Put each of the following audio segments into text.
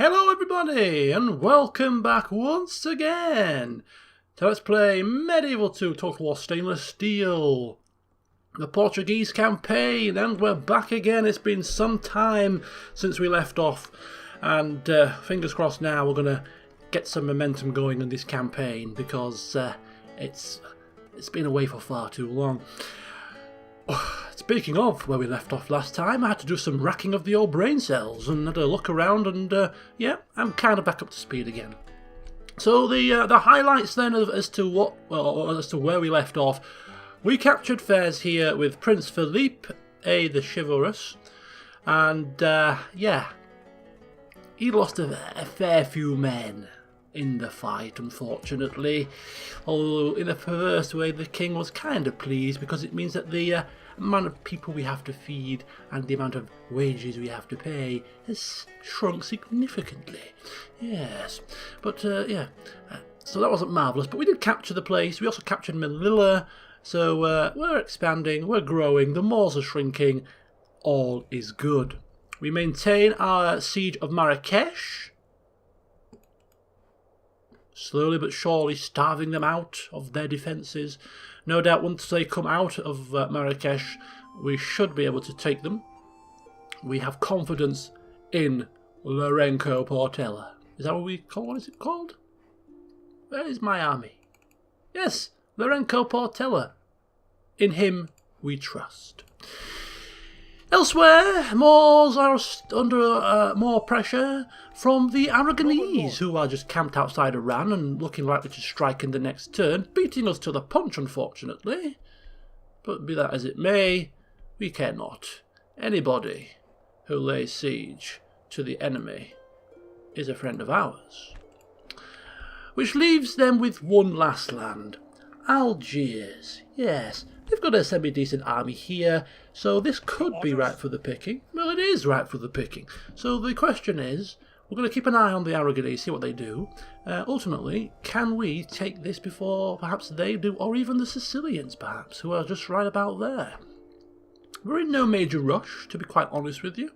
Hello everybody and welcome back once again to Let's Play Medieval 2 Total War Stainless Steel, the Portuguese campaign, and we're back again. It's been some time since we left off and fingers crossed now we're going to get some momentum going in this campaign because it's been away for far too long. Speaking of where we left off last time, I had to do some racking of the old brain cells and had a look around and yeah, I'm kind of back up to speed again. So the highlights then as to where we left off. We captured Fez here with Prince Philippe the Chivalrous, and yeah, he lost a fair few men in the fight, unfortunately. Although in a perverse way, the king was kind of pleased because it means that the amount of people we have to feed and the amount of wages we have to pay has shrunk significantly. Yes, but yeah, so that wasn't marvellous, but we did capture the place. We also captured Melilla, so we're expanding, we're growing, the Moors are shrinking, all is good. We maintain our siege of Marrakesh, slowly but surely starving them out of their defences. No doubt once they come out of Marrakesh, we should be able to take them. We have confidence in Lourenço Portela. Is that what we call? What is it called? Where is my army? Yes, Lourenço Portela. In him we trust. Elsewhere, Moors are under more pressure from the Aragonese, who are just camped outside Iran and looking likely to strike in the next turn, beating us to the punch, unfortunately. But be that as it may, we care not. Anybody who lays siege to the enemy is a friend of ours. Which leaves them with one last land, Algiers. Yes, they've got a semi-decent army here, so this could be right for the picking. Well, it is right for the picking. So the question is, we're going to keep an eye on the Aragonese, see what they do. Ultimately, can we take this before perhaps they do, or even the Sicilians perhaps, who are just right about there? We're in no major rush, to be quite honest with you.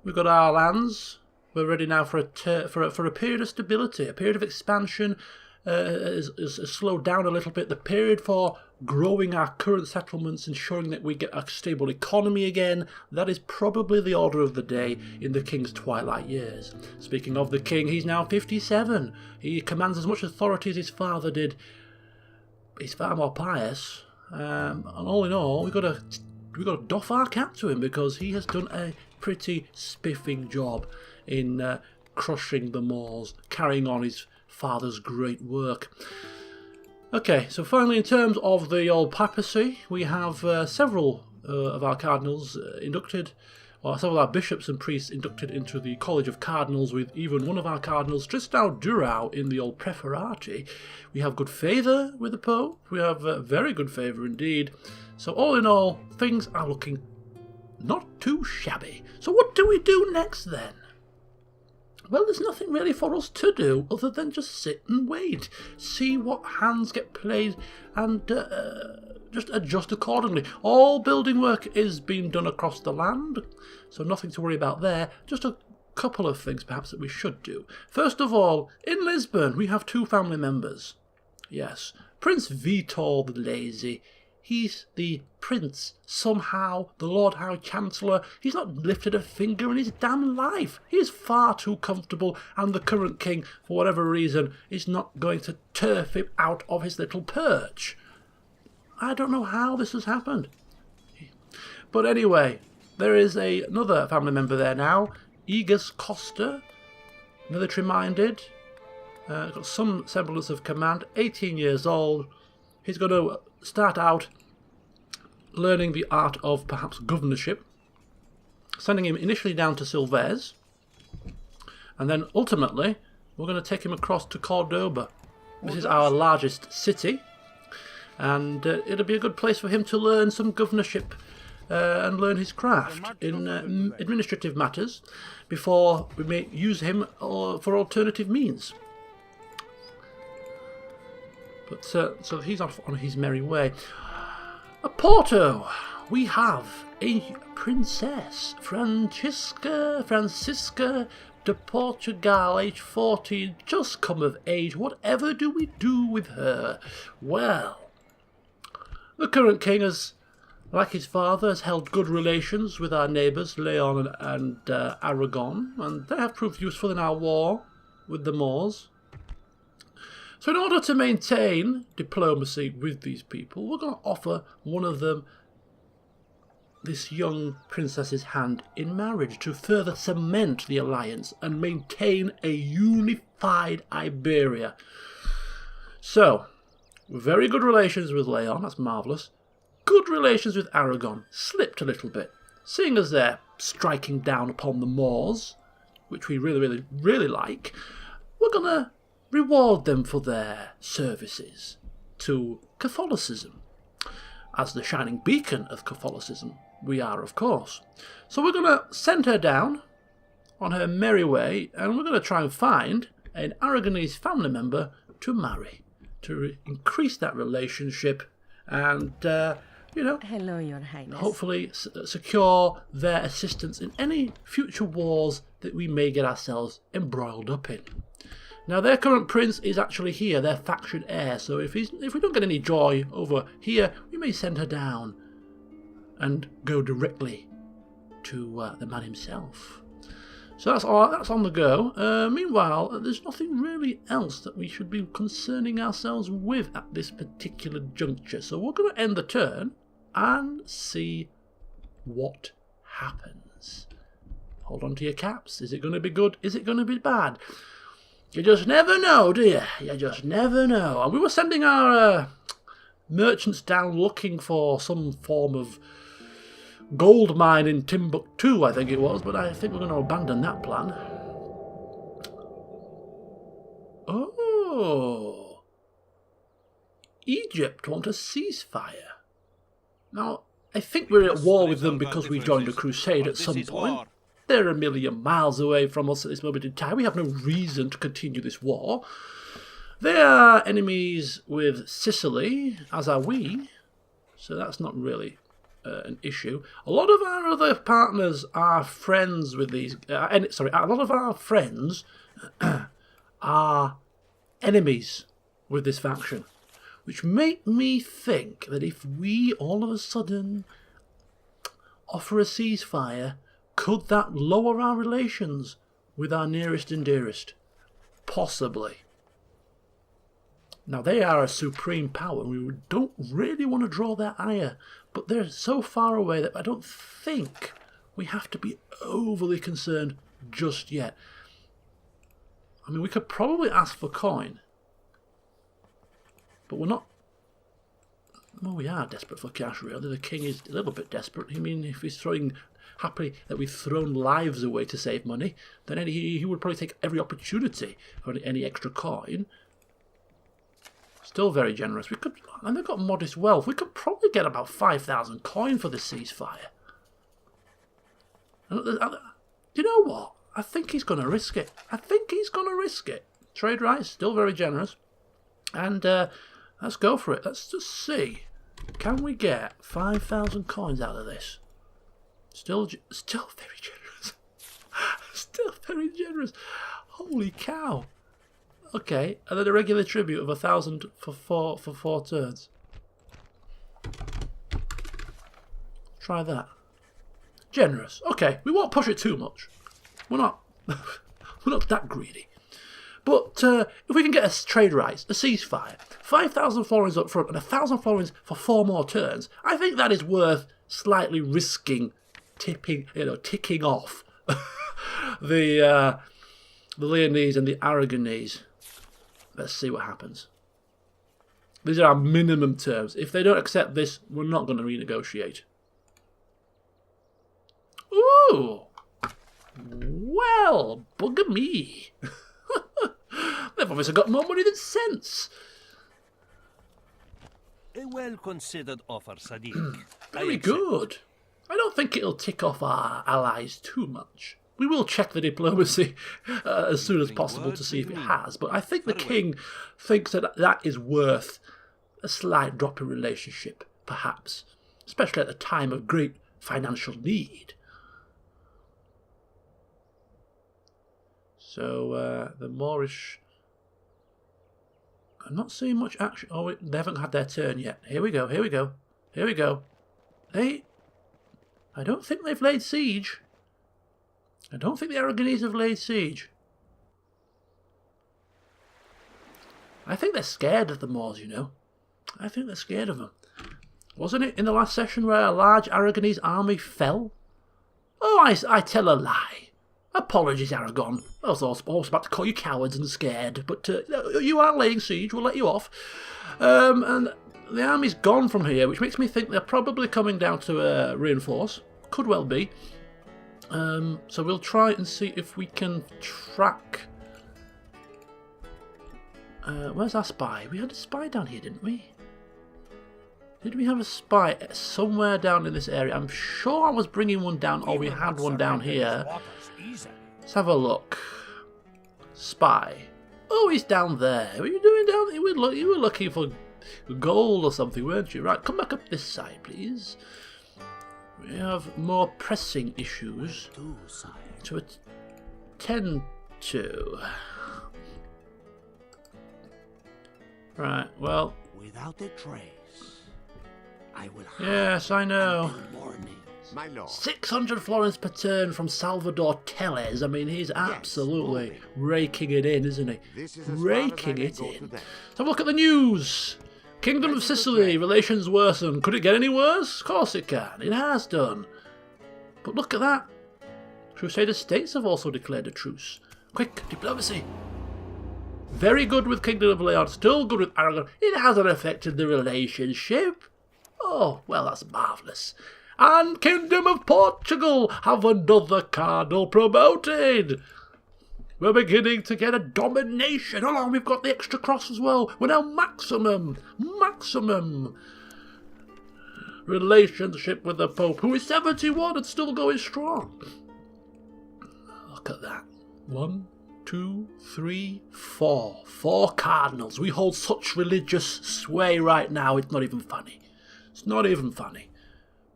We've got our lands. We're ready now for a period of stability, a period of expansion. Is slowed down a little bit. The period for growing our current settlements, ensuring that we get a stable economy again, that is probably the order of the day in the king's twilight years. Speaking of the king, he's now 57. He commands as much authority as his father did. He's far more pious, and all in all, we've got to doff our cap to him because he has done a pretty spiffing job in crushing the Moors, carrying on his father's great work. Okay, so finally, in terms of the old papacy, we have several of our cardinals inducted, or several of our bishops and priests inducted into the College of Cardinals, with even one of our cardinals, Tristão Durão, in the old Preferati. We have good favour with the Pope. We have very good favour indeed. So all in all, things are looking not too shabby. So what do we do next then? Well, there's nothing really for us to do other than just sit and wait, see what hands get played and just adjust accordingly. All building work is being done across the land, so nothing to worry about there. Just a couple of things perhaps that we should do. First of all, in Lisbon we have two family members. Yes, Prince Vitor the Lazy. He's the prince, somehow, the Lord High Chancellor. He's not lifted a finger in his damn life. He is far too comfortable, and the current king, for whatever reason, is not going to turf him out of his little perch. I don't know how this has happened. But anyway, there is another family member there now, Egas Costa, military-minded, got some semblance of command, 18 years old. He's going to start out learning the art of perhaps governorship, sending him initially down to Silves, and then ultimately we're going to take him across to Cordoba. This is our largest city, and it'll be a good place for him to learn some governorship and learn his craft in administrative matters before we may use him for alternative means. But so he's off on his merry way. At Porto, we have a princess, Francisca to Portugal, age 14, just come of age. Whatever do we do with her? Well, the current king has, like his father, has held good relations with our neighbours, Leon and Aragon, and they have proved useful in our war with the Moors. So in order to maintain diplomacy with these people, we're going to offer one of them this young princess's hand in marriage to further cement the alliance and maintain a unified Iberia. So, very good relations with Leon, that's marvellous. Good relations with Aragon, slipped a little bit. Seeing as they're striking down upon the Moors, which we really like, we're going to reward them for their services to Catholicism. As the shining beacon of Catholicism, we are, of course. So we're going to send her down on her merry way, and we're going to try and find an Aragonese family member to marry, to increase that relationship and, Hello, Your Highness. hopefully secure their assistance in any future wars that we may get ourselves embroiled up in. Now, their current prince is actually here, their faction heir, so if we don't get any joy over here, we may send her down and go directly to the man himself. So that's all. That's on the go. Meanwhile, there's nothing really else that we should be concerning ourselves with at this particular juncture. So we're going to end the turn and see what happens. Hold on to your caps. Is it going to be good? Is it going to be bad? You just never know, do you? You just never know. And we were sending our merchants down looking for some form of gold mine in Timbuktu, I think it was, but I think we're going to abandon that plan. Oh. Egypt want a ceasefire. Now, I think we're at war with them because we joined a crusade at some point. They're a million miles away from us at this moment in time. We have no reason to continue this war. They are enemies with Sicily, as are we, so that's not really an issue. A lot of our other partners are friends with these... a lot of our friends are enemies with this faction, which make me think that if we all of a sudden offer a ceasefire, could that lower our relations with our nearest and dearest? Possibly. Now, they are a supreme power. We don't really want to draw their ire, but they're so far away that I don't think we have to be overly concerned just yet. I mean, we could probably ask for coin, but we're not... Well, we are desperate for cash, really. The king is a little bit desperate. I mean, if he's happy that we've thrown lives away to save money, then he would probably take every opportunity for any extra coin. Still very generous. We could, and they've got modest wealth. We could probably get about 5,000 coin for this ceasefire. And, you know what? I think he's going to risk it. Trade rights, still very generous. And let's go for it. Let's just see. Can we get 5,000 coins out of this? Still very generous. Still very generous. Holy cow. Okay, and then a regular tribute of 1,000 for four turns. Try that. Generous. Okay, we won't push it too much. We're not that greedy. But if we can get a trade rights, a ceasefire, 5,000 florins up front and 1,000 florins for 4 more turns, I think that is worth slightly risking ticking off the Leonese and the Aragonese. Let's see what happens. These are our minimum terms. If they don't accept this, we're not going to renegotiate. Ooh! Well, bugger me. They've obviously got more money than sense. A well-considered offer, Sadiq. Very good. I don't think it'll tick off our allies too much. We will check the diplomacy as soon as possible to see if it has, but I think the king thinks that that is worth a slight drop in relationship, perhaps, especially at a time of great financial need. So the Moorish... I'm not seeing much action. Oh, they haven't had their turn yet. Here we go, here we go. Here we go. I don't think they've laid siege. I don't think the Aragonese have laid siege. I think they're scared of the Moors, you know. I think they're scared of them. Wasn't it in the last session where a large Aragonese army fell? Oh, I tell a lie. Apologies, Aragon. I was about to call you cowards and scared, but you are laying siege, we'll let you off. And the army's gone from here, which makes me think they're probably coming down to reinforce. Could well be. So we'll try and see if we can track... where's our spy? We had a spy down here, didn't we? Did we have a spy somewhere down in this area? I'm sure I was bringing one down, or we had one down here. Let's have a look. Spy. Oh, he's down there. What are you doing down there? You were looking for gold or something, weren't you? Right, come back up this side, please. We have more pressing issues to attend to. Right, well... Without a trace, I will... Yes, I know. My lord. 600 florins per turn from Salvador Tellez. I mean, he's absolutely raking it in, isn't he? Raking it in. Let's have a look at the news. Kingdom of Sicily, relations worsen. Could it get any worse? Of course it can. It has done. But look at that. Crusader states have also declared a truce. Quick, diplomacy. Very good with Kingdom of Leon. Still good with Aragon. It hasn't affected the relationship. Oh, well, that's marvellous. And Kingdom of Portugal have another cardinal promoted. We're beginning to get a domination. Oh, we've got the extra cross as well. We're now maximum relationship with the Pope, who is 71 and still going strong. Look at that. 1, 2, 3, 4. 4 cardinals. We hold such religious sway right now, it's not even funny. It's not even funny.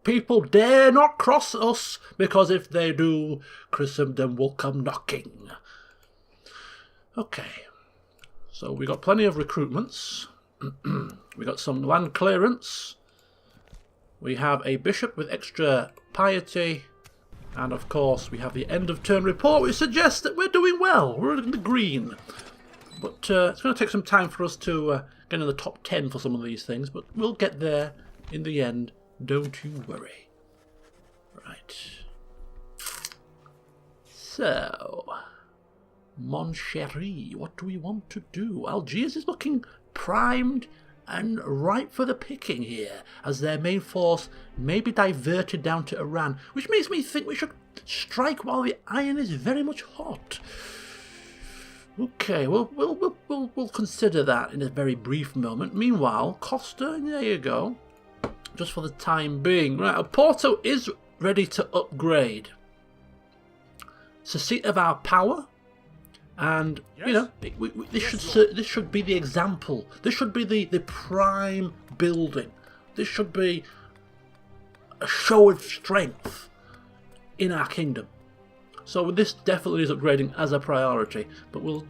People dare not cross us, because if they do, Christendom will come knocking. Okay, so we got plenty of recruitments. We got some land clearance. We have a bishop with extra piety. And of course, we have the end of turn report, which suggests that we're doing well. We're in the green. But it's going to take some time for us to get in the top 10 for some of these things. But we'll get there in the end. Don't you worry. Right. So, Mon Chéri, what do we want to do? Algiers is looking primed and ripe for the picking here, as their main force may be diverted down to Iran, which makes me think we should strike while the iron is very much hot. Okay, we'll consider that in a very brief moment. Meanwhile, Costa, there you go. Just for the time being. Right, Porto is ready to upgrade. It's the seat of our power. And, yes, you know, this should be the example. This should be the prime building. This should be a show of strength in our kingdom. So this definitely is upgrading as a priority. But we're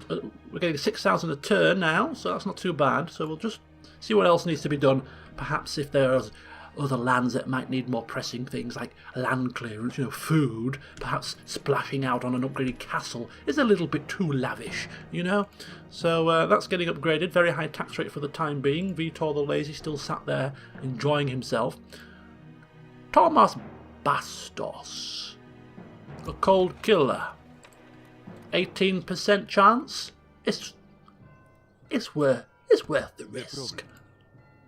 getting 6,000 a turn now, so that's not too bad. So we'll just see what else needs to be done. Perhaps if there's other lands that might need more pressing things like land clearance, you know, food, perhaps splashing out on an upgraded castle is a little bit too lavish, you know. So that's getting upgraded. Very high tax rate for the time being. Vitor the Lazy still sat there enjoying himself. Thomas Bastos, a cold killer. 18% chance. It's worth the risk.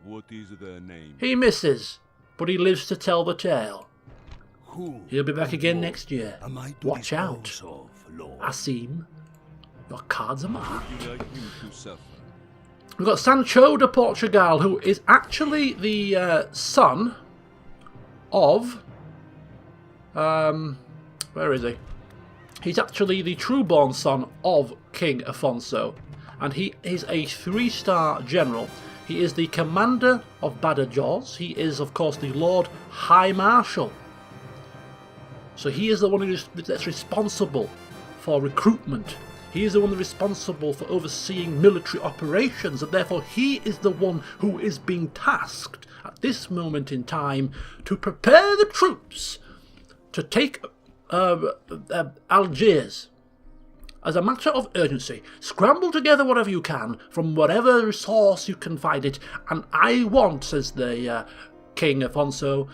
What is their name? He misses, but he lives to tell the tale. He'll be back again next year. Watch out, Asim. Your cards are marked. We've got Sancho de Portugal, who is actually the son of... where is he? He's actually the true-born son of King Afonso. And he is a 3-star general. He is the commander of Badajoz. He is, of course, the Lord High Marshal. So he is the one that's responsible for recruitment. He is the one responsible for overseeing military operations, and therefore he is the one who is being tasked at this moment in time to prepare the troops to take Algiers. As a matter of urgency, scramble together whatever you can from whatever resource you can find it, and I want, says the King Afonso,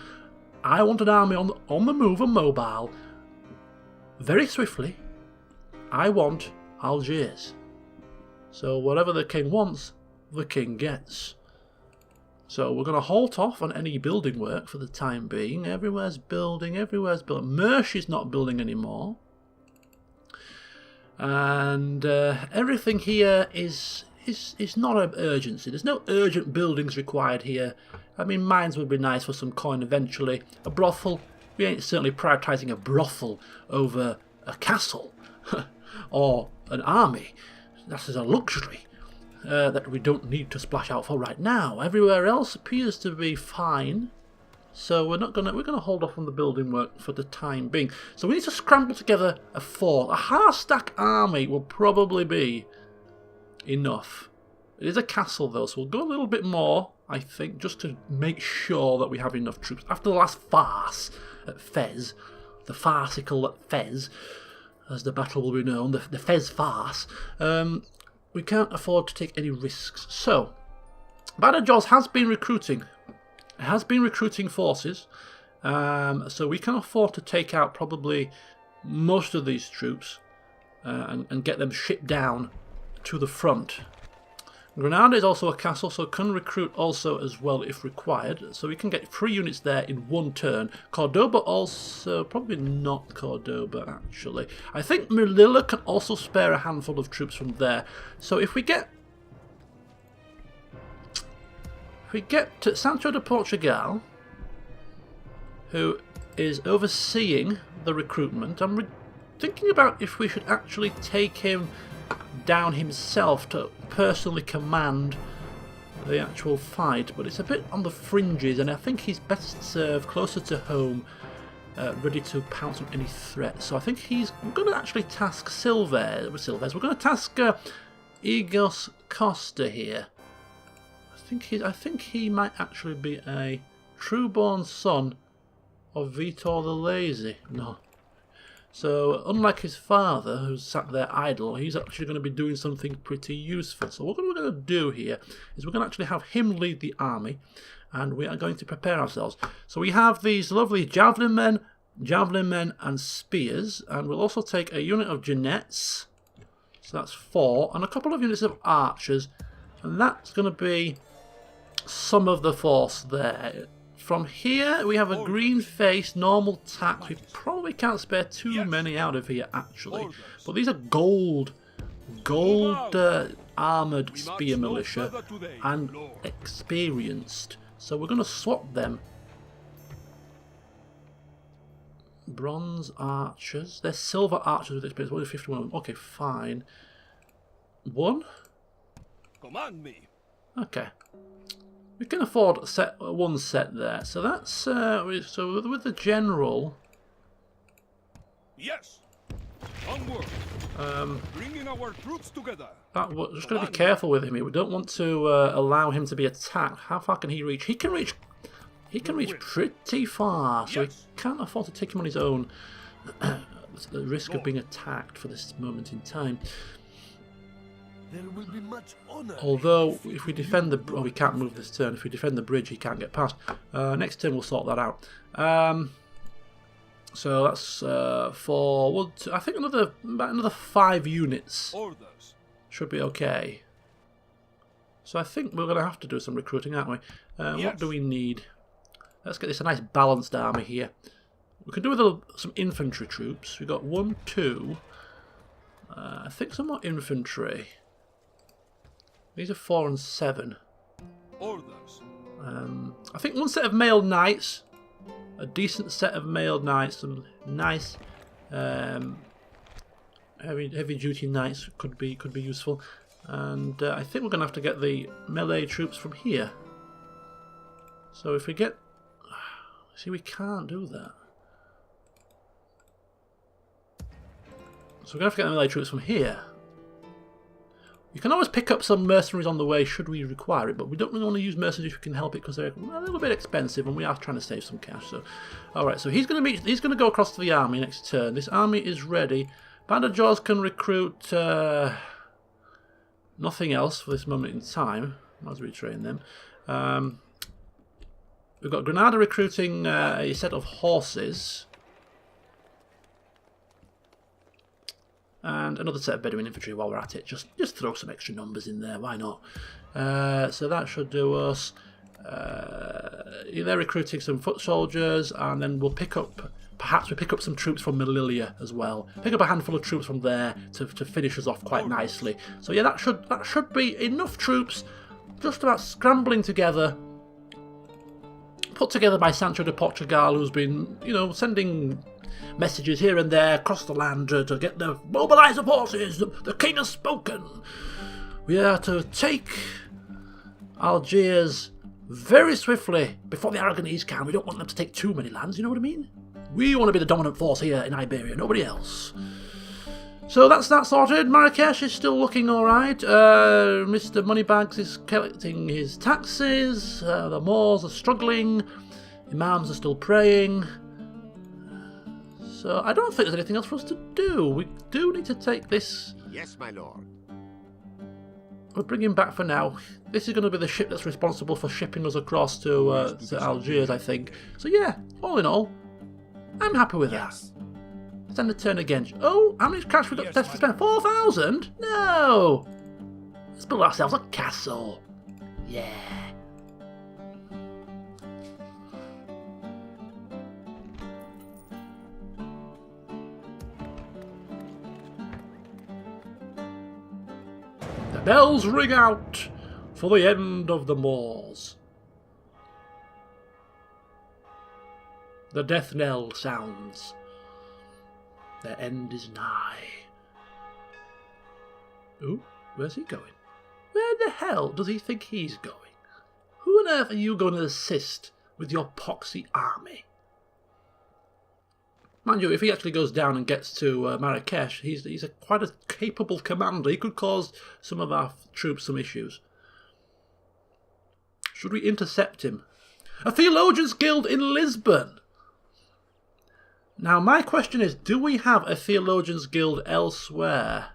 I want an army on the move and mobile, very swiftly. I want Algiers. So whatever the king wants, the king gets. So we're going to halt off on any building work for the time being. Everywhere's building, everywhere's building. Mercy's not building anymore. And everything here is not an urgency. There's no urgent buildings required here. I mean, mines would be nice for some coin eventually. A brothel, we ain't certainly prioritising a brothel over a castle or an army. That is a luxury that we don't need to splash out for right now. Everywhere else appears to be fine. So we're gonna hold off on the building work for the time being. So we need to scramble together a fort. A half-stack army will probably be enough. It is a castle though, so we'll go a little bit more, I think, just to make sure that we have enough troops. After the last farce at Fez, the farcical at Fez, as the battle will be known, the Fez farce, we can't afford to take any risks. So, Badajoz has been recruiting. It has been recruiting forces, so we can afford to take out probably most of these troops and get them shipped down to the front. Granada is also a castle, so can recruit also as well if required. So we can get 3 units there in one turn. Cordoba also, probably not Cordoba actually. I think Melilla can also spare a handful of troops from there. So if we get to Sancho de Portugal, who is overseeing the recruitment, I'm thinking about if we should actually take him down himself to personally command the actual fight, but it's a bit on the fringes, and I think he's best served closer to home, ready to pounce on any threat. So I think we're going to actually task Silvers. We're going to task Igos Costa here. I think he might actually be a true-born son of Vitor the Lazy. No. So, unlike his father, who's sat there idle, he's actually going to be doing something pretty useful. So what we're going to do here is we're going to actually have him lead the army, and we are going to prepare ourselves. So we have these lovely javelin men and spears, and we'll also take a unit of Jeannettes, so that's 4, and a couple of units of archers, and that's going to be some of the force there. From here, we have a green-faced normal tack. We probably can't spare too many out of here, actually. But these are gold armoured spear militia and experienced. So we're going to swap them. Bronze archers. They're silver archers with experience. What is 51 of them? Okay, fine. 1? Command me. Okay. We can afford one set there, so that's so with the general. Yes. Onward. Bringing our troops together. Just got to be careful with him here. We don't want to allow him to be attacked. How far can he reach? He can reach pretty far, so we can't afford to take him on his own. The risk of being attacked for this moment in time. There will be much honor. Although, if we defend the... we can't move this turn. If we defend the bridge, he can't get past. Next turn, we'll sort that out. So that's 4... Well, I think about another 5 units should be okay. So I think we're going to have to do some recruiting, aren't we? What do we need? Let's get this a nice balanced army here. We can do with some infantry troops. We've got 1, 2... I think some more infantry. These are 4 and 7. Orders. I think 1 set of male knights, a decent set of male knights, some nice heavy duty knights could be useful, and I think we're going to have to get the melee troops from here. So if we get, see, we can't do that. So we're going to have to get the melee troops from here. You can always pick up some mercenaries on the way should we require it, but we don't really want to use mercenaries if we can help it because they're a little bit expensive and we are trying to save some cash. So, alright, so he's going to go across to the army next turn. This army is ready. Band of Jaws can recruit nothing else for this moment in time. Might as well retrain them. We've got Granada recruiting a set of horses. And another set of Bedouin infantry while we're at it. Just throw some extra numbers in there, why not? So that should do us. They're recruiting some foot soldiers, and then we'll pick up, perhaps we pick up some troops from Melilla as well. Pick up a handful of troops from there to finish us off quite nicely. So yeah, that should be enough troops, just about scrambling together. Put together by Sancho de Portugal, who's been, sending messages here and there across the land to get the mobilise the forces. The king has spoken. We are to take Algiers very swiftly before the Aragonese can. We don't want them to take too many lands, you know what I mean? We want to be the dominant force here in Iberia, nobody else. So that's that sorted. Marrakesh is still looking alright. Mr. Moneybags is collecting his taxes. The Moors are struggling. Imams are still praying. So I don't think there's anything else for us to do. We do need to take this. Yes, my lord. We'll bring him back for now. This is going to be the ship that's responsible for shipping us across to Algiers, I think. So yeah, all in all, I'm happy with that. Send a turn again. Oh, how much cash we got to spend? 4,000? No! Let's build ourselves a castle. Yeah. The bells ring out for the end of the Moors. The death knell sounds. Their end is nigh. Ooh, where's he going? Where the hell does he think he's going? Who on earth are you going to assist with your poxy army? Mind you, if he actually goes down and gets to Marrakesh, he's quite a capable commander. He could cause some of our troops some issues. Should we intercept him? A Theologians Guild in Lisbon! Now, my question is, do we have a Theologians Guild elsewhere?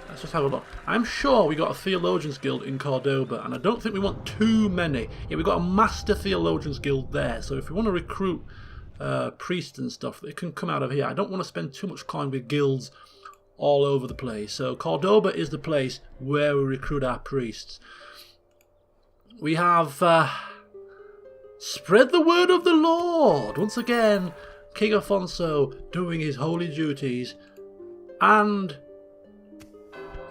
Let's just have a look. I'm sure we got a Theologians Guild in Cordoba, and I don't think we want too many. Yeah, we've got a Master Theologians Guild there, so if we want to recruit priests and stuff, it can come out of here. I don't want to spend too much coin with guilds all over the place. So Cordoba is the place where we recruit our priests. We have spread the word of the Lord. Once again, King Afonso doing his holy duties. And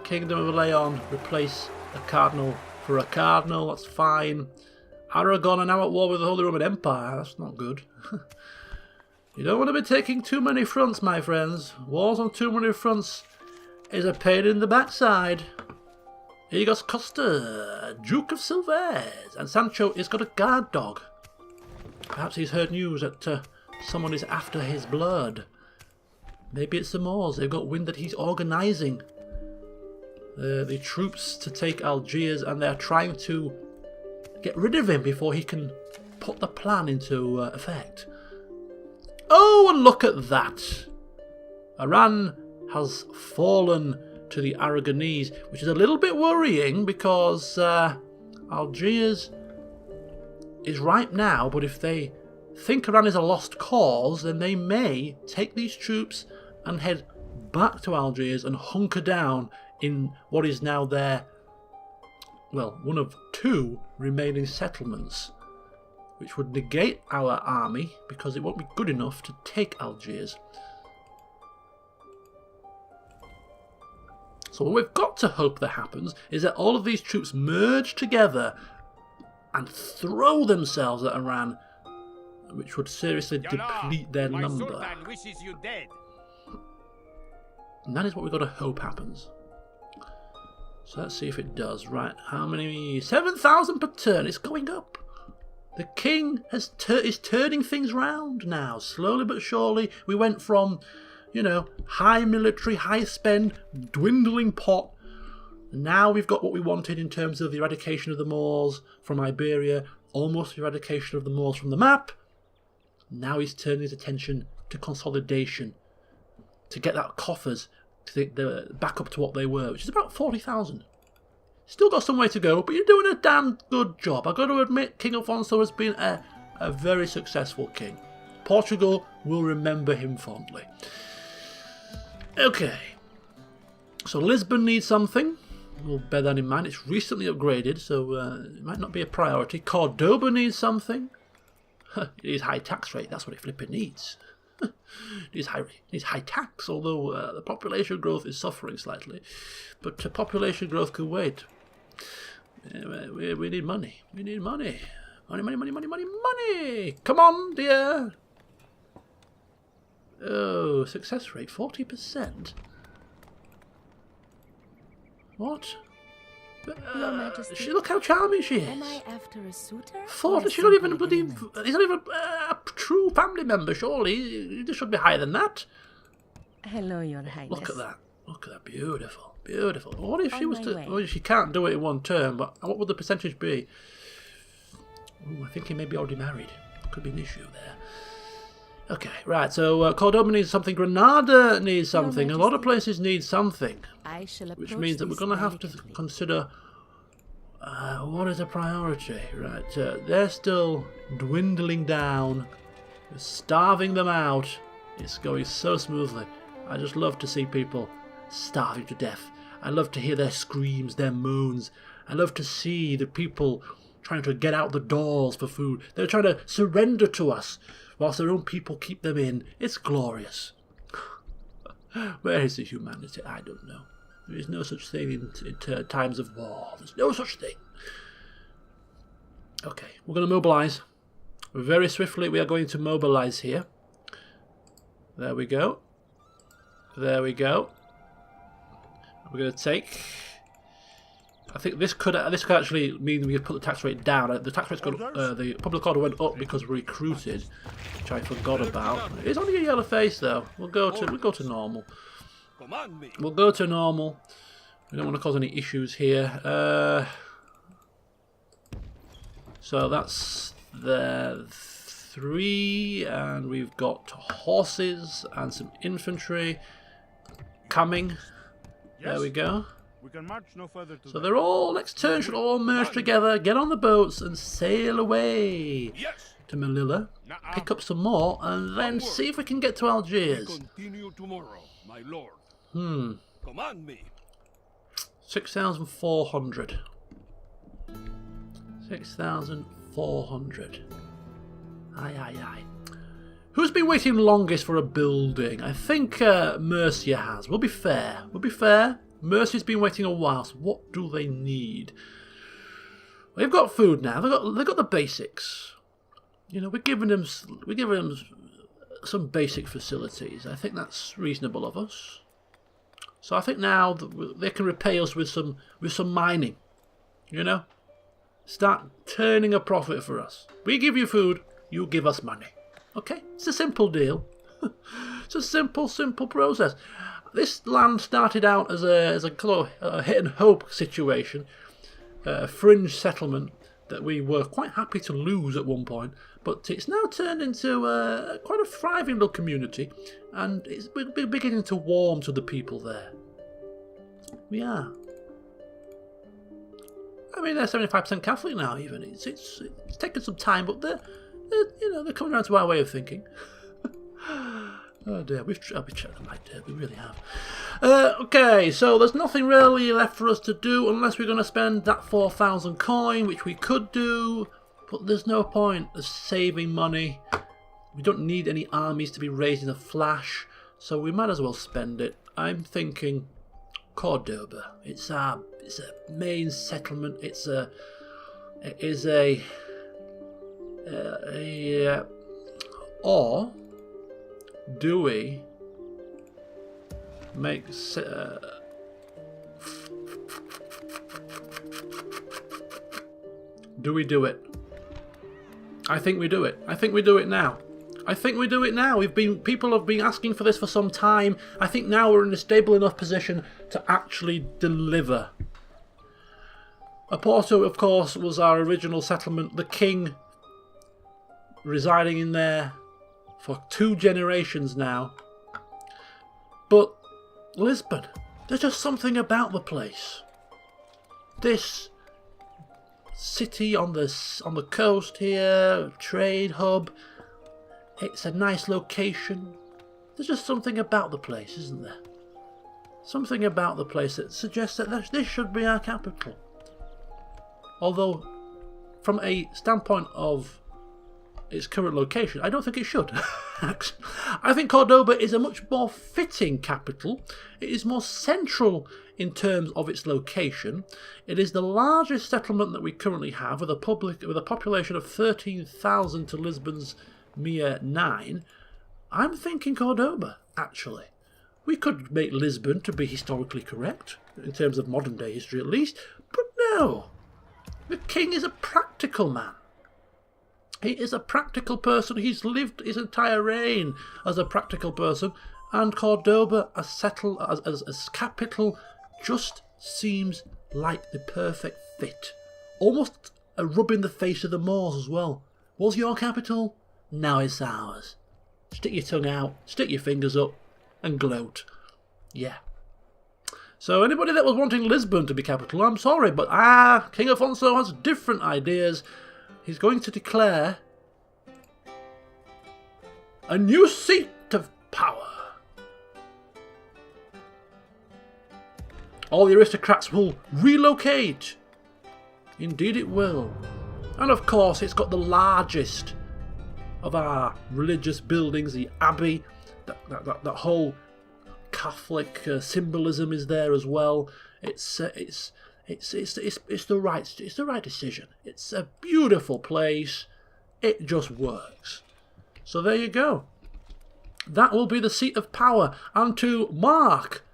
Kingdom of Leon replace a cardinal for a cardinal. That's fine. Aragon are now at war with the Holy Roman Empire. That's not good. You don't want to be taking too many fronts, my friends. Wars on too many fronts is a pain in the backside. Egos Costa, Duke of Silves, and Sancho has got a guard dog. Perhaps he's heard news that someone is after his blood. Maybe it's the Moors. They've got wind that he's organising the troops to take Algiers, and they're trying to get rid of him before he can put the plan into effect. Oh, and look at that! Iran has fallen to the Aragonese, which is a little bit worrying because Algiers is ripe now, but if they think Iran is a lost cause, then they may take these troops and head back to Algiers and hunker down in what is now their, well, one of two remaining settlements, which would negate our army because it won't be good enough to take Algiers. So what we've got to hope that happens is that all of these troops merge together and throw themselves at Iran, which would seriously deplete their number. Wishes you dead. And that is what we've got to hope happens. So let's see if it does. Right, how many? 7,000 per turn. It's going up. The king is turning things round now, slowly but surely. We went from, you know, high military, high spend, dwindling pot. Now we've got what we wanted in terms of the eradication of the Moors from Iberia, almost the eradication of the Moors from the map. Now he's turning his attention to consolidation, to get that coffers back up to what they were, which is about 40,000. Still got some way to go, but you're doing a damn good job. I've got to admit, King Alfonso has been a very successful king. Portugal will remember him fondly. Okay, so Lisbon needs something. We'll bear that in mind. It's recently upgraded, so it might not be a priority. Cordoba needs something. It needs high tax rate. That's what it flipping needs. It needs high tax, although the population growth is suffering slightly. But population growth can wait. We need money. We need money. Money. Come on, dear. Oh, success rate 40%. What? Your Majesty, Look how charming she is. am I after a suitor? 40. She's not even bloody. He's not even a true family member. Surely, this should be higher than that. Hello, Your Highness. Look at that. Look at that. Beautiful. Beautiful. What if she On was my to? way. Well, she can't do it in one term. But what would the percentage be? Ooh, I think he may be already married. Could be an issue there. Okay, right. So Cordoba needs something. Granada needs something. A lot of places need something. I shall Which approach means that we're this going to have to delicately. consider what is a priority, right? They're still dwindling down. We're starving them out. It's going so smoothly. I just love to see people starving to death. I love to hear their screams, their moans. I love to see the people trying to get out the doors for food. They're trying to surrender to us whilst their own people keep them in. It's glorious. Where is the humanity? I don't know. There is no such thing in times of war. There's no such thing. Okay, we're going to mobilise. Very swiftly we are going to mobilise here. There we go. There we go. We're going to take... I think this could actually mean we could put the tax rate down. The tax rate's gone. The public order went up because we recruited, which I forgot about. It's only a yellow face though. We'll go to normal. Command me. We'll go to normal. We don't want to cause any issues here. So that's the 3, and we've got horses and some infantry coming. There we go. We can march no further to So they're all, next turn, should all merge together, get on the boats and sail away Yes. to Melilla, pick up some more, and then see if we can get to Algiers. Continue tomorrow, my lord. Command me. 6,400. 6,400. Aye. Who's been waiting longest for a building? I think Mercia has. We'll be fair. Mercy's been waiting a while, so what do they need? Well, they've got food now. They've got the basics. You know, we're giving them some basic facilities. I think that's reasonable of us. So I think now that they can repay us with some mining. You know, start turning a profit for us. We give you food, you give us money. Okay, it's a simple deal. It's a simple process. This land started out as a kind of hit and hope situation, a fringe settlement that we were quite happy to lose at one point, but it's now turned into quite a thriving little community, and we're beginning to warm to the people there. We are. I mean, they're 75% Catholic now. Even it's taken some time, but they're coming around to our way of thinking. Oh dear, we've tried them like dirt, we really have. Okay, so there's nothing really left for us to do unless we're going to spend that 4,000 coin, which we could do, but there's no point of saving money. We don't need any armies to be raised in a flash, so we might as well spend it. I'm thinking Cordoba. It's a main settlement. Or do we make do we do it? I think we do it. I think we do it now. I think we do it now. People have been asking for this for some time. I think now we're in a stable enough position to actually deliver. Oporto, of course, was our original settlement. The king residing in there for 2 generations now. But Lisbon, there's just something about the place. This city on the coast here, trade hub. It's a nice location. There's just something about the place, isn't there? Something about the place that suggests that this should be our capital. Although, from a standpoint of its current location, I don't think it should. I think Cordoba is a much more fitting capital. It is more central in terms of its location. It is the largest settlement that we currently have, with a population of 13,000 to Lisbon's mere 9. I'm thinking Cordoba, actually. We could make Lisbon to be historically correct, in terms of modern day history at least, but no. The king is a practical man. He is a practical person. He's lived his entire reign as a practical person, and Cordoba as capital just seems like the perfect fit. Almost a rub in the face of the Moors as well. Was your capital? Now it's ours. Stick your tongue out, stick your fingers up, and gloat. Yeah. So anybody that was wanting Lisbon to be capital, I'm sorry, but King Afonso has different ideas. He's going to declare a new seat of power. All the aristocrats will relocate. Indeed it will. And of course it's got the largest of our religious buildings, the abbey. That whole Catholic symbolism is there as well. It's the right decision. It's a beautiful place. It just works. So there you go. That will be the seat of power, and to mark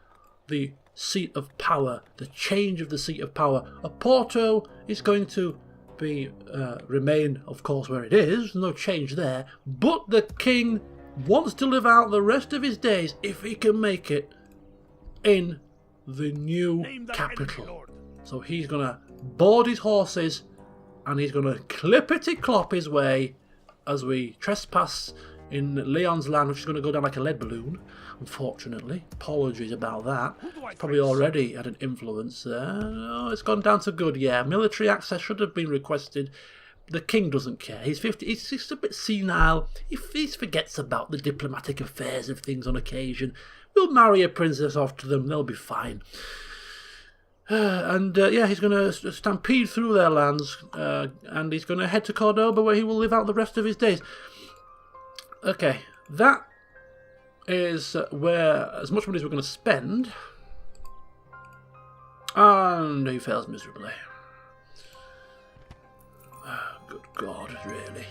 the seat of power, the change of the seat of power, Oporto is going to remain, of course, where it is. No change there. But the king wants to live out the rest of his days, if he can make it, in the new capital. So he's going to board his horses and he's going to clippity-clop his way as we trespass in Leon's land, which is going to go down like a lead balloon, unfortunately. Apologies about that. It's probably already had an influence there. Oh, it's gone down to good, yeah. Military access should have been requested. The king doesn't care. He's 50. He's just a bit senile. He forgets about the diplomatic affairs of things on occasion. We'll marry a princess off to them. They'll be fine. Yeah, he's going to stampede through their lands, and he's going to head to Cordoba, where he will live out the rest of his days. Okay, that is where as much money as we're going to spend, and he fails miserably. Good God, really?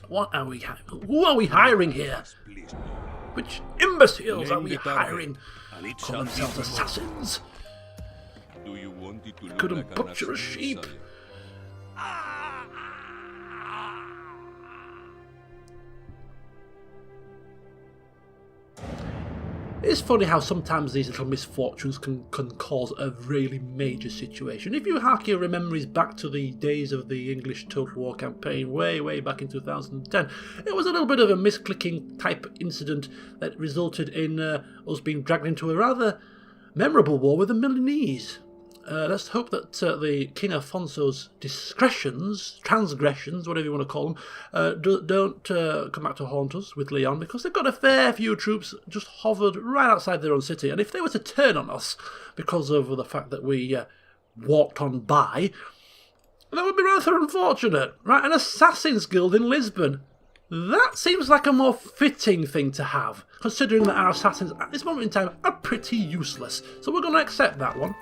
What are we? Who are we hiring here? Which imbeciles are we hiring? Call themselves assassins. Do you want it to look Couldn't like butcher a sheep. It's funny how sometimes these little misfortunes can cause a really major situation. If you hark your memories back to the days of the English Total War campaign, way back in 2010, it was a little bit of a misclicking type incident that resulted in us being dragged into a rather memorable war with the Milanese. Let's hope that the King Afonso's transgressions, whatever you want to call them, don't come back to haunt us with Leon, because they've got a fair few troops just hovered right outside their own city, and if they were to turn on us because of the fact that we walked on by, that would be rather unfortunate. Right, an assassin's guild in Lisbon. That seems like a more fitting thing to have, considering that our assassins at this moment in time are pretty useless. So we're going to accept that one.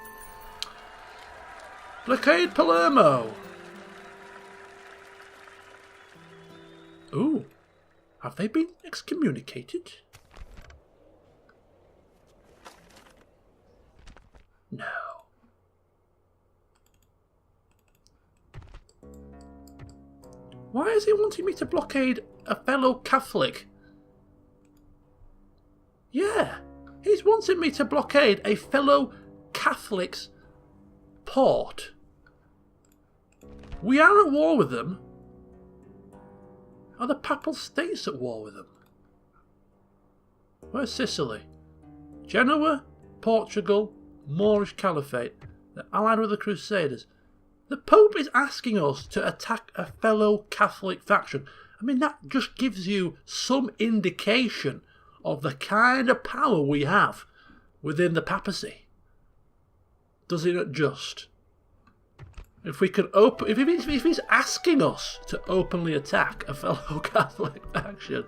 Blockade Palermo. Ooh. Have they been excommunicated? No. Why is he wanting me to blockade a fellow Catholic? Yeah, he's wanting me to blockade a fellow Catholic's port. We are at war with them. Are the Papal States at war with them? Where's Sicily? Genoa, Portugal, Moorish Caliphate. They're allied with the Crusaders. The Pope is asking us to attack a fellow Catholic faction. I mean, that just gives you some indication of the kind of power we have within the papacy. Does it not just? If we could open, if he's asking us to openly attack a fellow Catholic faction,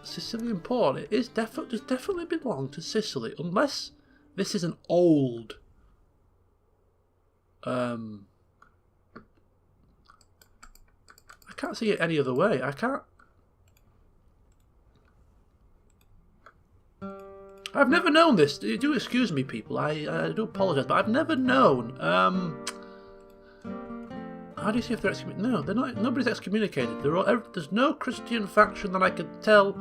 Sicilian port, it is does definitely belong to Sicily, unless this is an old, I can't see it any other way. I can't. I've never known this. Do excuse me, people. I do apologise, but I've never known. How do you see if they're excommunicated? No, they're not. Nobody's excommunicated. There's no Christian faction that I could tell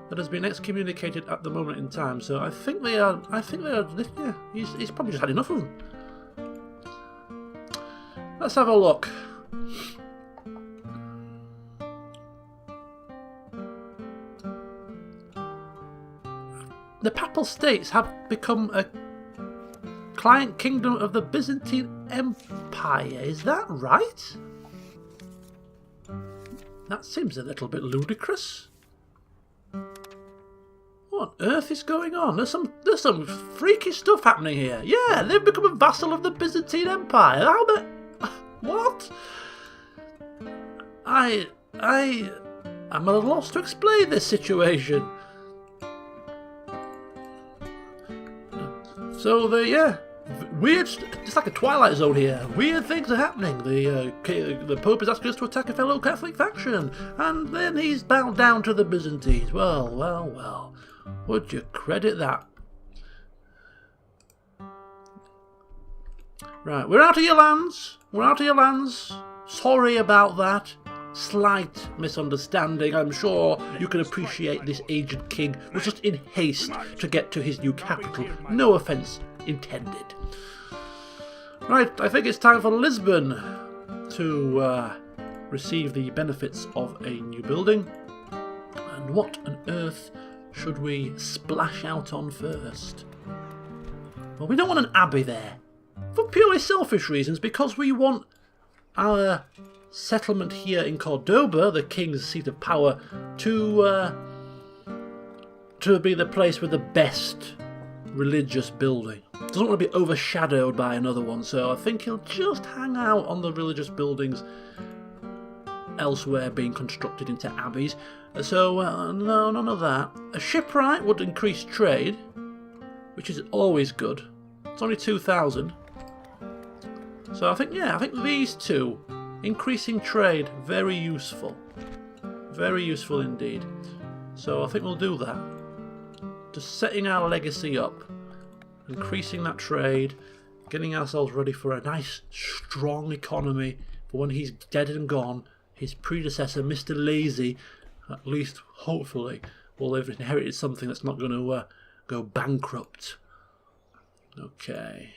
that has been excommunicated at the moment in time. So I think they are. Yeah, he's probably just had enough of them. Let's have a look. The Papal States have become a client kingdom of the Byzantine Empire. Is that right? That seems a little bit ludicrous. What on earth is going on? There's some freaky stuff happening here. Yeah, they've become a vassal of the Byzantine Empire. How the... What? I'm at a loss to explain this situation. So weird, just like a Twilight Zone here. Weird things are happening. The Pope is asking us to attack a fellow Catholic faction, and then he's bowed down to the Byzantines. Well. Would you credit that? Right, we're out of your lands. Sorry about that. Slight misunderstanding. I'm sure you can appreciate this aged king was just in haste to get to his new capital. No offence intended. Right, I think it's time for Lisbon to receive the benefits of a new building. And what on earth should we splash out on first? Well, we don't want an abbey there. For purely selfish reasons, because we want our settlement here in Cordoba, the king's seat of power, to be the place with the best religious building. Doesn't want to be overshadowed by another one, so I think he'll just hang out on the religious buildings elsewhere being constructed into abbeys. So no, none of that. A shipwright would increase trade, which is always good. It's only 2,000. So I think these two, increasing trade, very useful. Very useful indeed. So I think we'll do that. Just setting our legacy up, increasing that trade, getting ourselves ready for a nice, strong economy for when he's dead and gone. His predecessor, Mr. Lazy, at least hopefully, will have inherited something that's not going to go bankrupt. Okay.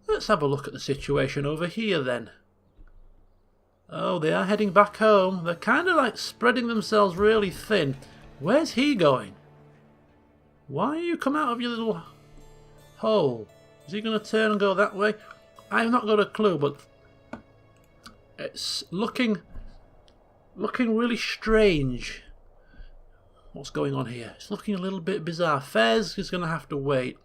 Let's have a look at the situation over here then. Oh, they are heading back home. They're kind of like spreading themselves really thin. Where's he going? Why you come out of your little hole? Is he going to turn and go that way? I've not got a clue, but it's looking really strange. What's going on here? It's looking a little bit bizarre. Fez is going to have to wait.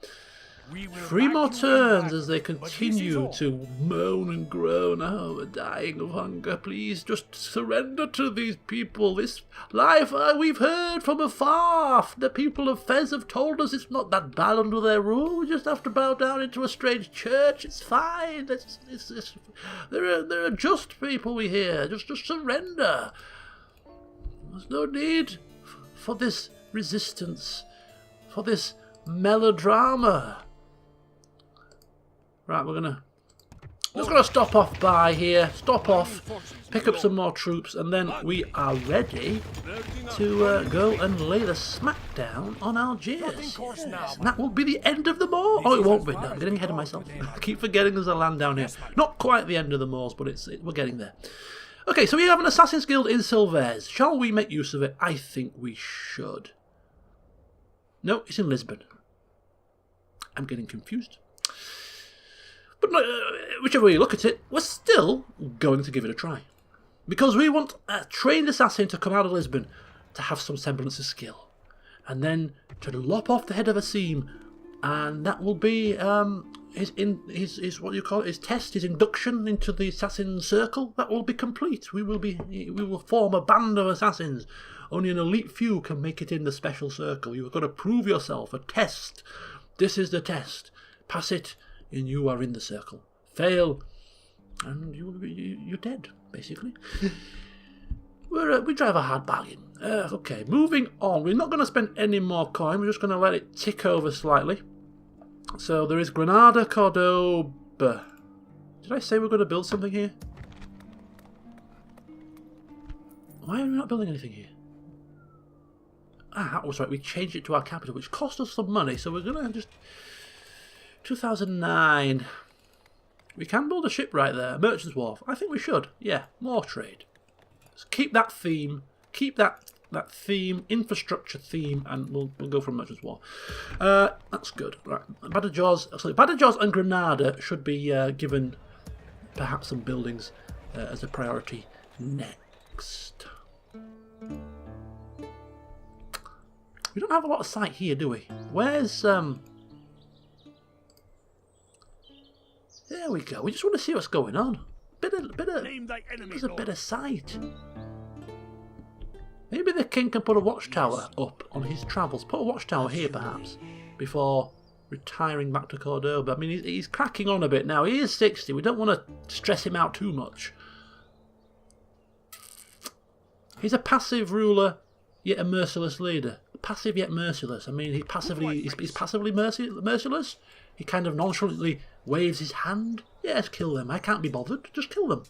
3 more turns as they continue to moan and groan. Oh, we're dying of hunger. Please just surrender to these people. This life we've heard from afar. The people of Fez have told us it's not that bad under their rule. We just have to bow down into a strange church. It's fine. There are just people we hear. Just surrender. There's no need for this resistance, for this melodrama. Right, we're gonna Just going to stop off by here, stop off, pick up some more troops, and then we are ready to go and lay the smackdown on Algiers. Yes. And that will be the end of the Moors. Oh, it won't be. No, I'm getting ahead of myself. I keep forgetting there's a land down here. Not quite the end of the Moors, but we're getting there. Okay, so we have an Assassin's Guild in Silvers. Shall we make use of it? I think we should. No, it's in Lisbon. I'm getting confused. But whichever way you look at it, we're still going to give it a try. Because we want a trained assassin to come out of Lisbon to have some semblance of skill. And then to lop off the head of a seam. And that will be his what do you call it? His test, his induction into the assassin circle. That will be complete. We will form a band of assassins. Only an elite few can make it in the special circle. You've got to prove yourself. A test. This is the test. Pass it, and you are in the circle. Fail, and you're dead, basically. We drive a hard bargain. Okay, moving on. We're not going to spend any more coin. We're just going to let it tick over slightly. So there is Granada, Cordoba. Did I say we're going to build something here? Why are we not building anything here? Ah, that was right. We changed it to our capital, which cost us some money. So we're going to just... 2009. We can build a ship right there. Merchant's Wharf. I think we should. Yeah, more trade. Let's keep that theme. Keep that theme, infrastructure theme, and we'll go from Merchant's Wharf. That's good. Right. Badajoz and Granada should be given perhaps some buildings as a priority next. We don't have a lot of sight here, do we? Where's There we go. We just want to see what's going on. There's a bit of sight. Maybe the king can put a watchtower up on his travels. Put a watchtower here, perhaps, before retiring back to Cordoba. I mean, he's cracking on a bit now. He is 60. We don't want to stress him out too much. He's a passive ruler, yet a merciless leader. Passive yet merciless. I mean, he's passively merciless. He kind of nonchalantly waves his hand. Yes, kill them. I can't be bothered. Just kill them.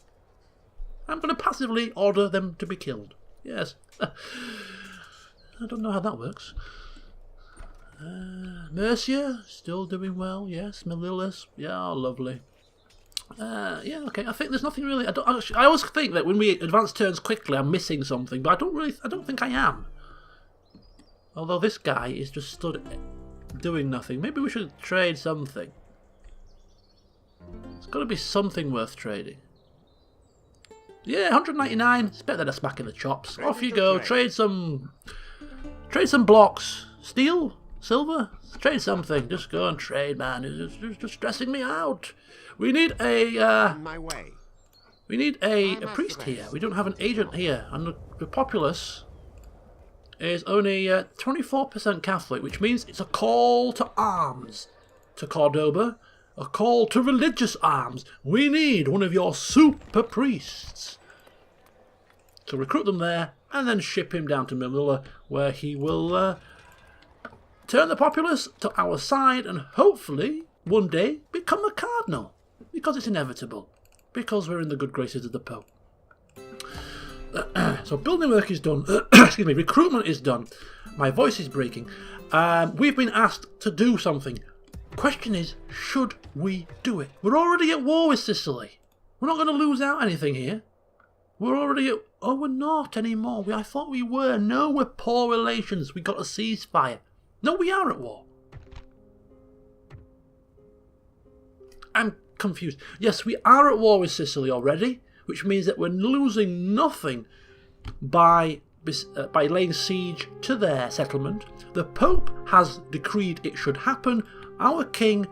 I'm going to passively order them to be killed. Yes. I don't know how that works. Mercia, still doing well. Yes. Melillas. Yeah, lovely. Yeah, okay. I think there's nothing really... I always think that when we advance turns quickly, I'm missing something, but I don't think I am. Although this guy is just stood doing nothing. Maybe we should trade something. It's got to be something worth trading. Yeah, 199. It's better than a smack in the chops. Off you go. Trade some blocks. Steel? Silver? Trade something. Just go and trade, man. It's just stressing me out. We need a we need a priest here. We don't have an agent here, and the populace is only 24% Catholic, which means it's a call to arms to Cordoba, a call to religious arms. We need one of your super priests to recruit them there and then ship him down to Melilla, where he will turn the populace to our side and hopefully one day become a cardinal, because it's inevitable, because we're in the good graces of the Pope. So building work is done. Excuse me, recruitment is done. My voice is breaking. We've been asked to do something. Question is, should we do it? We're already at war with Sicily. We're not going to lose out anything here. We're already at... Oh, we're not anymore. I thought we were. No, we're poor relations. We got a ceasefire. No, we are at war. I'm confused. Yes, we are at war with Sicily already, which means that we're losing nothing by laying siege to their settlement. The Pope has decreed it should happen. Our king,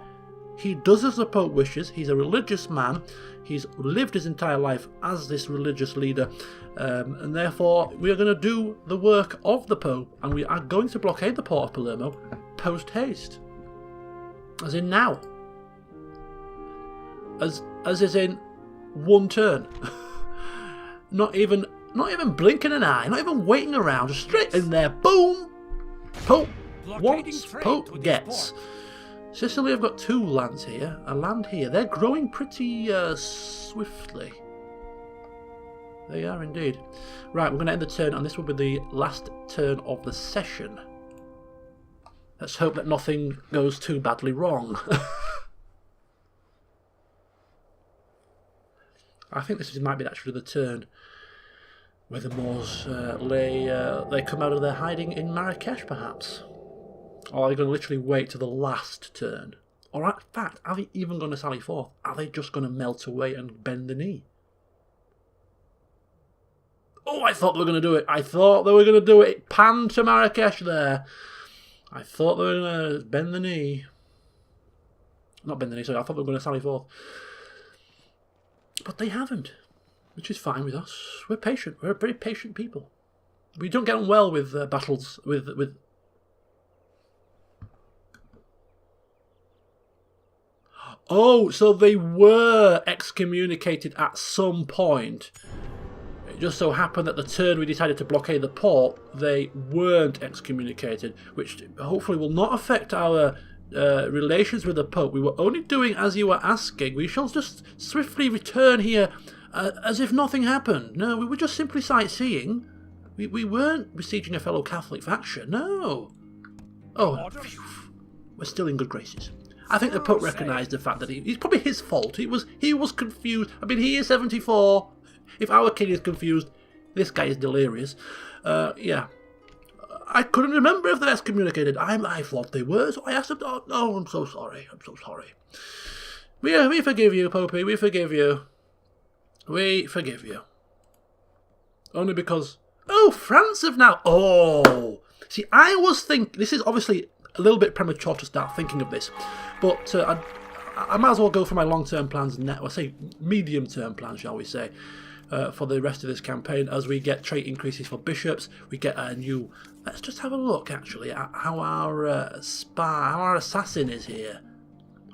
he does as the Pope wishes. He's a religious man. He's lived his entire life as this religious leader. And therefore, we are going to do the work of the Pope, and we are going to blockade the port of Palermo post-haste. As in now. As is in one turn. Not even blinking an eye, not even waiting around, just straight in there, boom! Pope wants, Pope gets. Sicily have got 2 lands here, a land here. They're growing pretty swiftly. They are indeed. Right, we're going to end the turn, and this will be the last turn of the session. Let's hope that nothing goes too badly wrong. I think this might be actually the turn where the Moors they come out of their hiding in Marrakesh, perhaps. Or are they going to literally wait to the last turn? Or in fact, are they even going to sally forth? Are they just going to melt away and bend the knee? Oh, I thought they were going to do it. I thought they were going to do it. Pan to Marrakesh there. I thought they were going to bend the knee. Not bend the knee, sorry. I thought they were going to sally forth. But they haven't, which is fine with us. We're patient. We're a very patient people. We don't get on well with battles, with... Oh, so they were excommunicated at some point. It just so happened that the turn we decided to blockade the port, they weren't excommunicated, which hopefully will not affect our relations with the Pope. We were only doing as you were asking. We shall just swiftly return here as if nothing happened. No, we were just simply sightseeing. We weren't besieging a fellow Catholic faction, no. Oh, phew. We're still in good graces. I think the Pope recognised the fact that it's probably his fault. He was confused. I mean, he is 74. If our king is confused, this guy is delirious. Yeah. I couldn't remember if they're excommunicated. I thought they were, so I asked them, oh, I'm so sorry. I'm so sorry. We forgive you, Popey. We forgive you. We forgive you. Only because... Oh, France have now... Oh! See, I was thinking... This is obviously a little bit premature to start thinking of this, but I might as well go for my long-term plans, or say medium-term plans, shall we say, for the rest of this campaign. As we get trait increases for bishops, we get a new... Let's just have a look, actually, at how our how our assassin is here.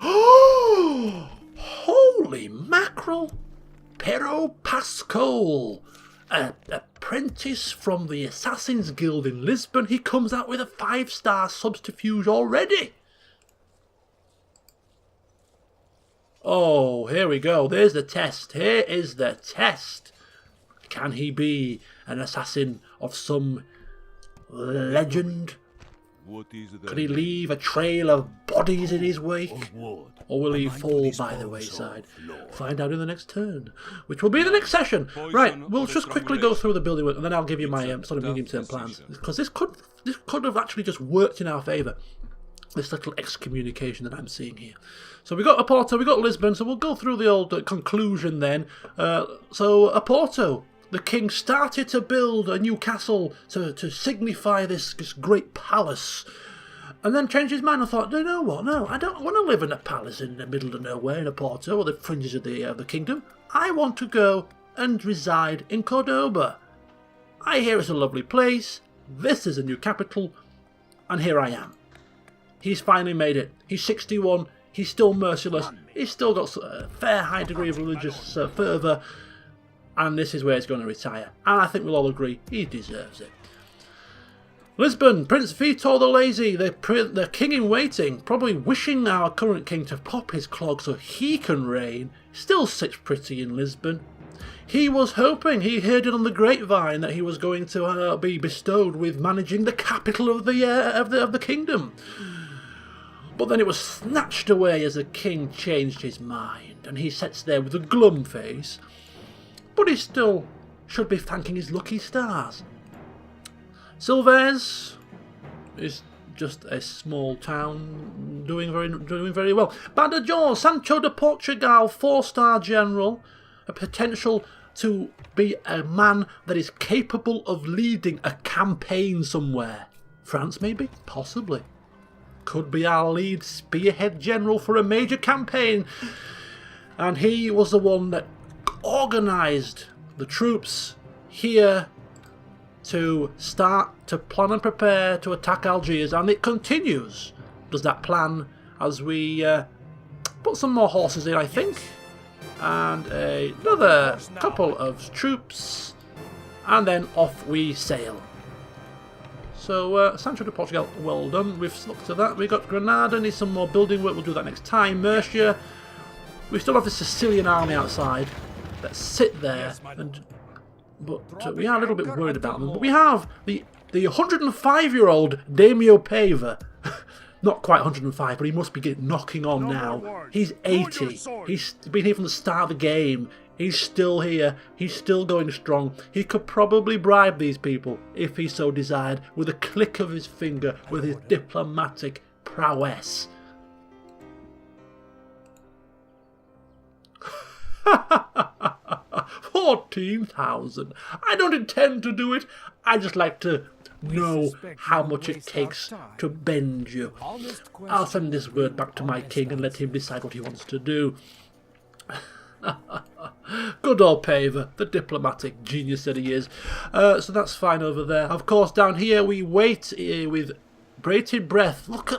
Oh! Holy mackerel! Pero Pascal, an apprentice from the Assassin's Guild in Lisbon. He comes out with a 5-star subterfuge already. Oh, here we go. There's the test. Here is the test. Can he be an assassin of some legend? What is that? Could he leave a trail of bodies in his wake? Or will he fall by the wayside? Find out in the next turn, which will be the next session. Right, we'll just quickly go through the building, and then I'll give you my sort of medium-term plans. Because this could have actually just worked in our favour. This little excommunication that I'm seeing here. So we got Oporto, we got Lisbon, so we'll go through the old conclusion then. So Oporto, the king started to build a new castle to signify this great palace. And then changed his mind and thought, you know what, no, I don't want to live in a palace in the middle of nowhere in Oporto or the fringes of the kingdom. I want to go and reside in Cordoba. I hear it's a lovely place, this is a new capital, and here I am. He's finally made it. He's 61, he's still merciless, he's still got a fair high degree of religious fervour, and this is where he's going to retire. And I think we'll all agree he deserves it. Lisbon, Prince Vitor the Lazy, the king in waiting, probably wishing our current king to pop his clog so he can reign, still sits pretty in Lisbon. He was hoping, he heard it on the grapevine, that he was going to be bestowed with managing the capital of the kingdom. But then it was snatched away as the king changed his mind, and he sits there with a glum face. But he still should be thanking his lucky stars. Silves is just a small town doing very well. Badajoz, Sancho de Portugal, 4-star general, a potential to be a man that is capable of leading a campaign somewhere. France maybe? Possibly. Could be our lead spearhead general for a major campaign. And he was the one that organised the troops here to start to plan and prepare to attack Algiers, and it continues. Does that plan as we put some more horses in, I think, and another couple of troops, and then off we sail. So, Sancho de Portugal, well done. We've looked to that. We've got Granada, needs some more building work. We'll do that next time. Murcia. We still have the Sicilian army outside that sit there. But we are a little bit worried about them. But we have the 105-year-old Daimio Pava. Not quite 105, but he must be knocking on now. He's 80. He's been here from the start of the game. He's still here. He's still going strong. He could probably bribe these people, if he so desired, with a click of his finger, with his diplomatic prowess. 14,000. I don't intend to do it. I just like to know how much it takes to bend you. I'll send this word back to my king and let him decide what he wants to do. Good old Pava, the diplomatic genius that he is. So that's fine over there. Of course, down here we wait with bated breath. Look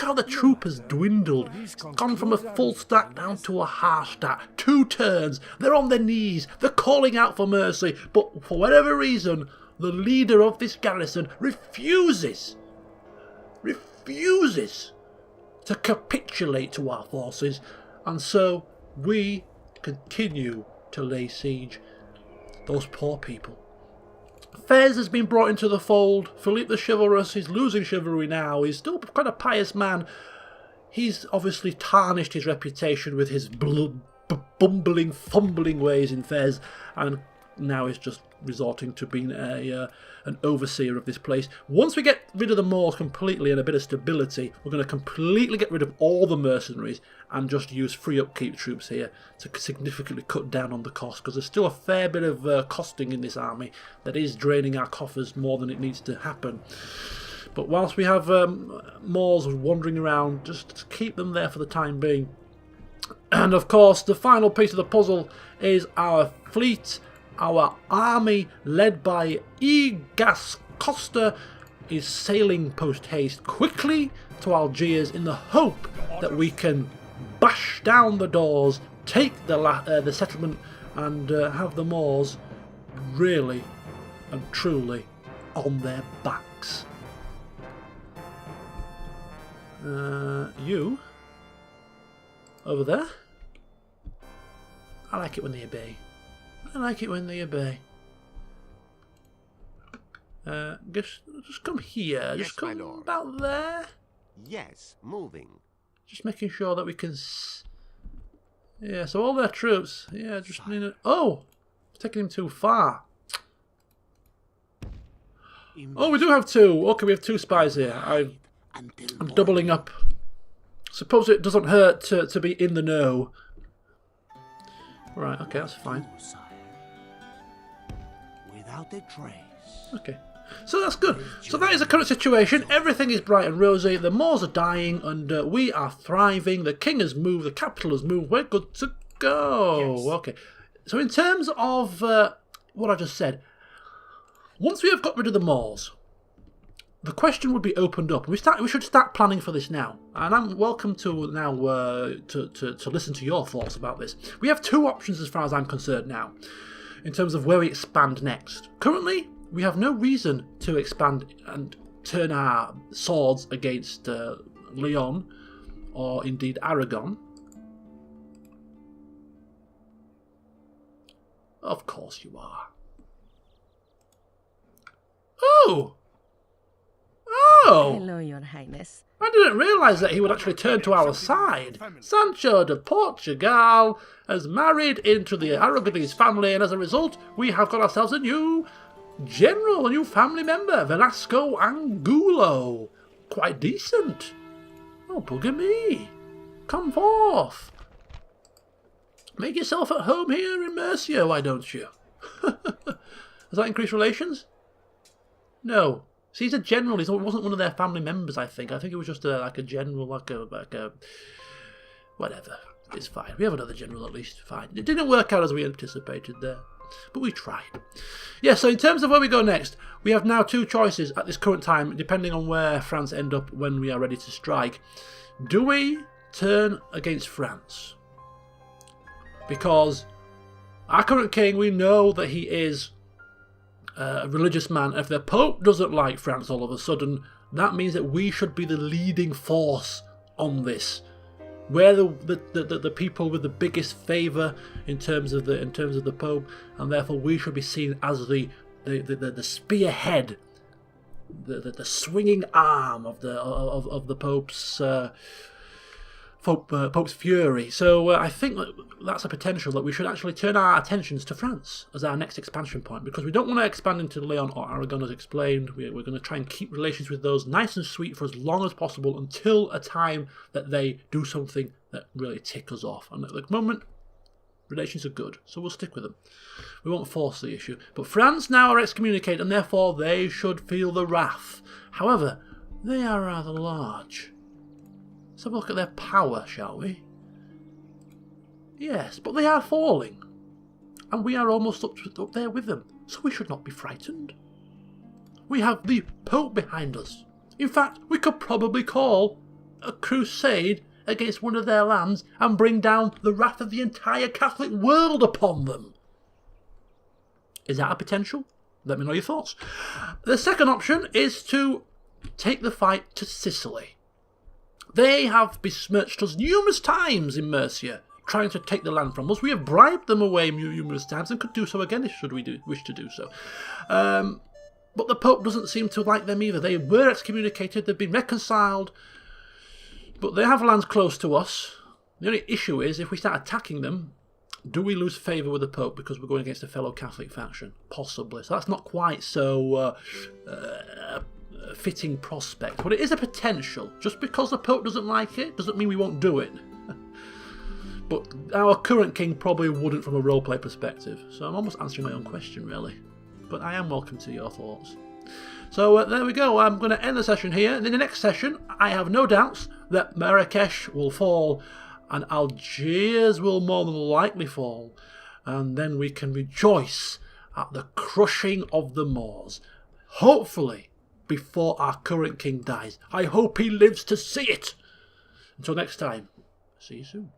how the troop has dwindled. It's gone from a full stack down to a half stack. 2 turns. They're on their knees. They're calling out for mercy. But for whatever reason, the leader of this garrison refuses to capitulate to our forces. And so we continue to lay siege. Those poor people. Fez has been brought into the fold. Philippe the Chivalrous, he's losing chivalry now. He's still quite a pious man. He's obviously tarnished his reputation with his bumbling, fumbling ways in Fez, and now he's just resorting to being an overseer of this place. Once we get rid of the Moors completely and a bit of stability, we're going to completely get rid of all the mercenaries and just use free upkeep troops here to significantly cut down on the cost, because there's still a fair bit of costing in this army that is draining our coffers more than it needs to happen. But whilst we have Moors wandering around, just keep them there for the time being. And of course, the final piece of the puzzle is our fleet. Our army, led by Igas Costa, is sailing post-haste quickly to Algiers in the hope that we can bash down the doors, take the settlement, and have the Moors really and truly on their backs. You over there? I like it when they obey. I like it when they obey. Just come here. Yes, just come my lord. about there. Yes, moving. Just making sure that we can... Yeah, so all their troops... Yeah, just... Oh! It's taking him too far. Oh, we do have 2. Okay, we have 2 spies here. I'm doubling up. Suppose it doesn't hurt to be in the know. Right, okay, that's fine. Without a trace. Okay, so that's good. So that is the current situation. Everything is bright and rosy. The Moors are dying, and we are thriving. The king has moved. The capital has moved. We're good to go. Yes. Okay. So in terms of what I just said, once we have got rid of the Moors, the question would be opened up. We should start planning for this now, and I'm welcome to now to listen to your thoughts about this. We have 2 options as far as I'm concerned now, in terms of where we expand next. Currently, we have no reason to expand and turn our swords against Leon, or indeed Aragon. Of course you are. Oh! Oh! Hello, Your Highness. I didn't realise that he would actually turn to our side. Sancho de Portugal has married into the Aragonese family, and as a result, we have got ourselves a new general, a new family member, Velasco Angulo. Quite decent. Oh, bugger me. Come forth. Make yourself at home here in Murcia, why don't you? Does that increase relations? No. See, he's a general. He wasn't one of their family members, I think. I think it was just like a general, like a... Whatever. It's fine. We have another general at least. Fine. It didn't work out as we anticipated there. But we tried. Yeah, so in terms of where we go next, we have now 2 choices at this current time, depending on where France end up when we are ready to strike. Do we turn against France? Because our current king, we know that he is a religious man. If the Pope doesn't like France all of a sudden, that means that we should be the leading force on this. We're the people with the biggest favour in terms of the Pope, and therefore we should be seen as the spearhead, the swinging arm of the Pope's Pope's fury. So I think that's a potential that we should actually turn our attentions to France as our next expansion point, because we don't want to expand into Leon or Aragon as explained. We're going to try and keep relations with those nice and sweet for as long as possible until a time that they do something that really tick us off. And at the moment, relations are good, so we'll stick with them. We won't force the issue. But France now are excommunicated, and therefore they should feel the wrath. However, they are rather large. Let's have a look at their power, shall we? Yes, but they are falling. And we are almost up there with them, so we should not be frightened. We have the Pope behind us. In fact, we could probably call a crusade against one of their lands and bring down the wrath of the entire Catholic world upon them. Is that a potential? Let me know your thoughts. The second option is to take the fight to Sicily. They have besmirched us numerous times in Mercia, trying to take the land from us. We have bribed them away numerous times and could do so again should we wish to do so. But the Pope doesn't seem to like them either. They were excommunicated, they've been reconciled, but they have lands close to us. The only issue is, if we start attacking them, do we lose favour with the Pope because we're going against a fellow Catholic faction? Possibly. So that's not quite so fitting prospect, but it is a potential. Just because the Pope doesn't like it doesn't mean we won't do it. But our current king probably wouldn't from a roleplay perspective, so I'm almost answering my own question really, but I am welcome to your thoughts. So there we go. I'm going to end the session here, and in the next session I have no doubts that Marrakesh will fall and Algiers will more than likely fall, and then we can rejoice at the crushing of the Moors, hopefully before our current king dies. I hope he lives to see it. Until next time, see you soon.